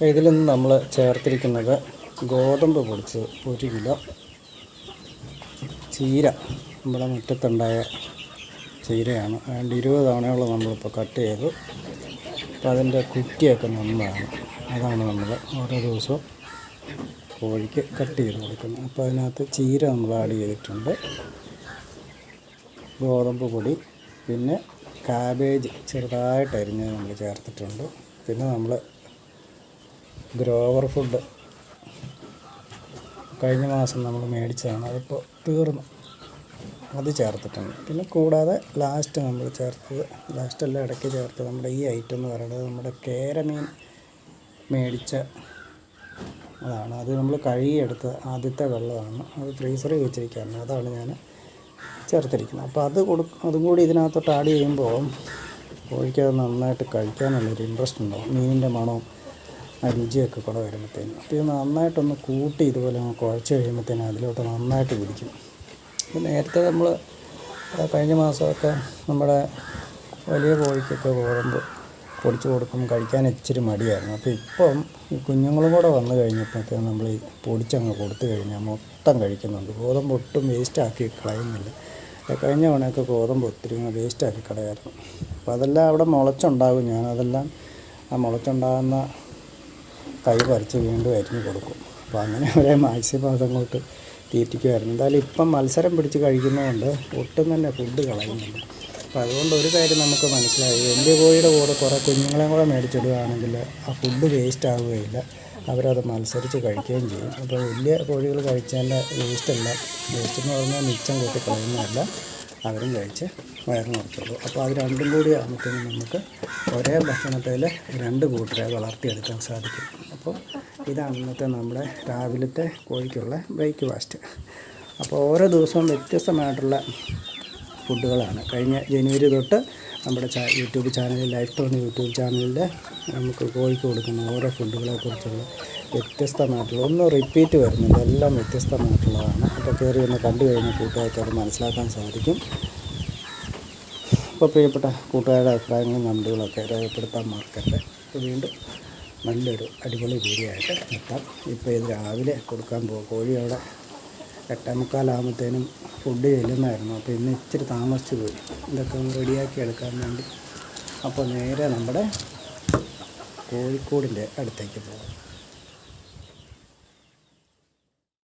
ഇതിൽ നിന്ന് നമ്മൾ ചേർത്തിരിക്കുന്നത് ഗോതമ്പ് പൊടിച്ച് 1 കിലോ, ചീര നമ്മുടെ മുറ്റത്തുണ്ടായ ചീരയാണ്. അതുകൊണ്ട് 20 തവണയോളം നമ്മളിപ്പോൾ കട്ട് ചെയ്തു. അപ്പോൾ അതിൻ്റെ കുറ്റിയൊക്കെ നന്നതാണ്. അതാണ് നമ്മൾ ഓരോ ദിവസവും കോഴിക്ക് കട്ട് ചെയ്ത് കൊടുക്കുന്നത്. അപ്പോൾ അതിനകത്ത് ചീര നമ്മൾ ആഡ് ചെയ്തിട്ടുണ്ട്, ഗോതമ്പ് പൊടി, പിന്നെ കാബേജ് ചെറുതായിട്ട് അരിഞ്ഞ് നമ്മൾ ചേർത്തിട്ടുണ്ട്. പിന്നെ നമ്മൾ ഗ്രോവർ ഫുഡ് കഴിഞ്ഞ മാസം നമ്മൾ മേടിച്ചതാണ്, അതിപ്പോൾ തീർന്നു, അത് ചേർത്തിട്ടുണ്ട്. പിന്നെ കൂടാതെ ലാസ്റ്റ് നമ്മൾ ചേർത്തത്, ലാസ്റ്റെല്ലാം ഇടയ്ക്ക് ചേർത്തത് നമ്മുടെ ഈ ഐറ്റം എന്ന് പറയുന്നത് നമ്മുടെ കേരമീൻ മേടിച്ച അതാണ്. അത് നമ്മൾ കഴുകിയെടുത്ത ആദ്യത്തെ വെള്ളമാണ്, അത് ഫ്രീസറിൽ വെച്ചിരിക്കുകയാണ്. അതാണ് ഞാൻ ചേർത്തിരിക്കുന്നത്. അപ്പോൾ അതും കൂടി ഇതിനകത്തോട്ട് ആഡ് ചെയ്യുമ്പോൾ കോഴിക്ക് അത് നന്നായിട്ട് കഴിക്കാനുള്ളൊരു ഇൻട്രസ്റ്റ് ഉണ്ടാവും. മീനിൻ്റെ മണവും ആ രുചിയൊക്കെ കൂടെ വരുമ്പോഴത്തേനും. അപ്പോൾ ഇത് നന്നായിട്ടൊന്ന് കൂട്ടി ഇതുപോലെ കുഴച്ച് കഴിയുമ്പോഴത്തേനും അതിലോട്ട് നന്നായിട്ട് പിടിക്കും. അപ്പോൾ നേരത്തെ നമ്മൾ കഴിഞ്ഞ മാസമൊക്കെ നമ്മുടെ വലിയ കോഴിക്കൊക്കെ ഗോതമ്പ് പൊടിച്ച് കൊടുക്കുമ്പോൾ കഴിക്കാൻ ഇച്ചിരി മടിയായിരുന്നു. അപ്പോൾ ഇപ്പം ഈ കുഞ്ഞുങ്ങളും കൂടെ വന്നു കഴിഞ്ഞപ്പോഴത്തേക്കും നമ്മൾ ഈ പൊടിച്ചങ്ങ് കൊടുത്തു കഴിഞ്ഞാൽ മൊത്തം കഴിക്കുന്നുണ്ട്. ഗോതമ്പ് ഒട്ടും വേസ്റ്റാക്കി കളയുന്നില്ല. കഴിഞ്ഞ തവണയൊക്കെ ഗോതമ്പ് ഒത്തിരി വേസ്റ്റാക്കി കളയായിരുന്നു. അപ്പോൾ അതെല്ലാം അവിടെ മുളച്ചുണ്ടാകും. ഞാനതെല്ലാം ആ മുളച്ചുണ്ടാകുന്ന തൈ പറിച്ച് വീണ്ടും അരിഞ്ഞ് കൊടുക്കും. അപ്പോൾ അങ്ങനെ അവരെ മാക്സിമം അതങ്ങോട്ട് തീറ്റിക്കുമായിരുന്നു. എന്തായാലും ഇപ്പം മത്സരം പിടിച്ച് കഴിക്കുന്നതുകൊണ്ട് ഒട്ടും തന്നെ ഫുഡ് കളയുന്നില്ല. അപ്പോൾ അതുകൊണ്ട് ഒരു കാര്യം നമുക്ക് മനസ്സിലായി, വലിയ കോഴിയുടെ കൂടെ കുറേ കുഞ്ഞുങ്ങളെയും കൂടെ മേടിച്ചിടുകയാണെങ്കിൽ ആ ഫുഡ് വേസ്റ്റ് ആവുകയില്ല, അവരത് മത്സരിച്ച് കഴിക്കുകയും ചെയ്യും. അപ്പോൾ വലിയ കോഴികൾ കഴിച്ചതിൻ്റെ വേസ്റ്റ് എന്ന് പറഞ്ഞാൽ മിച്ചം കൂട്ടി കളയുന്നതല്ല, അവരും കഴിച്ച് വയറ് നിറച്ചുള്ളൂ. അപ്പോൾ അത് രണ്ടും കൂടി ആകുമ്പോഴത്തേനും നമുക്ക് ഒരേ ഭക്ഷണത്തിൽ 2 കൂട്ടരെ വളർത്തിയെടുക്കാൻ സാധിക്കും. അപ്പോൾ ഇതാണ് ഇന്നത്തെ നമ്മുടെ രാവിലത്തെ കോഴിക്കുള്ള ബ്രേക്ക്ഫാസ്റ്റ്. അപ്പോൾ ഓരോ ദിവസവും വ്യത്യസ്തമായിട്ടുള്ള ഫുഡുകളാണ്. കഴിഞ്ഞ ജനുവരി തൊട്ട് നമ്മുടെ യൂട്യൂബ് ചാനലിൽ, ലൈഫ് ടോൺ യൂട്യൂബ് ചാനലിൽ നമുക്ക് കോഴിക്ക് കൊടുക്കുന്ന ഓരോ ഫുഡുകളെക്കുറിച്ചുള്ള വ്യത്യസ്തമായിട്ടുള്ള, ഒന്നും റിപ്പീറ്റ് വരുന്നില്ല, എല്ലാം വ്യത്യസ്തമായിട്ടുള്ളതാണ്. അപ്പോൾ കയറി ഒന്ന് കണ്ടു കഴിഞ്ഞാൽ കൂട്ടുകാർക്ക് അത് മനസ്സിലാക്കാൻ സാധിക്കും. അപ്പോൾ പ്രിയപ്പെട്ട കൂട്ടുകാരുടെ അഭിപ്രായങ്ങളും കമൻറ്റുകളൊക്കെ രേഖപ്പെടുത്താൻ മറക്കരുത്. അപ്പോൾ വീണ്ടും നല്ലൊരു അടിപൊളി വീഡിയോ ആയിട്ട് എത്താം. ഇപ്പോൾ ഇത് രാവിലെ കൊടുക്കാൻ പോകും. കോഴി അവിടെ 8:45 ഫുഡ് ചെല്ലുന്നായിരുന്നു. അപ്പോൾ ഇന്ന് ഇച്ചിരി താമസിച്ച് പോയി ഇതൊക്കെ ഒന്ന് റെഡിയാക്കി എടുക്കാൻ വേണ്ടി. അപ്പോൾ നേരെ നമ്മുടെ കോഴിക്കോടിൻ്റെ അടുത്തേക്ക് പോകും.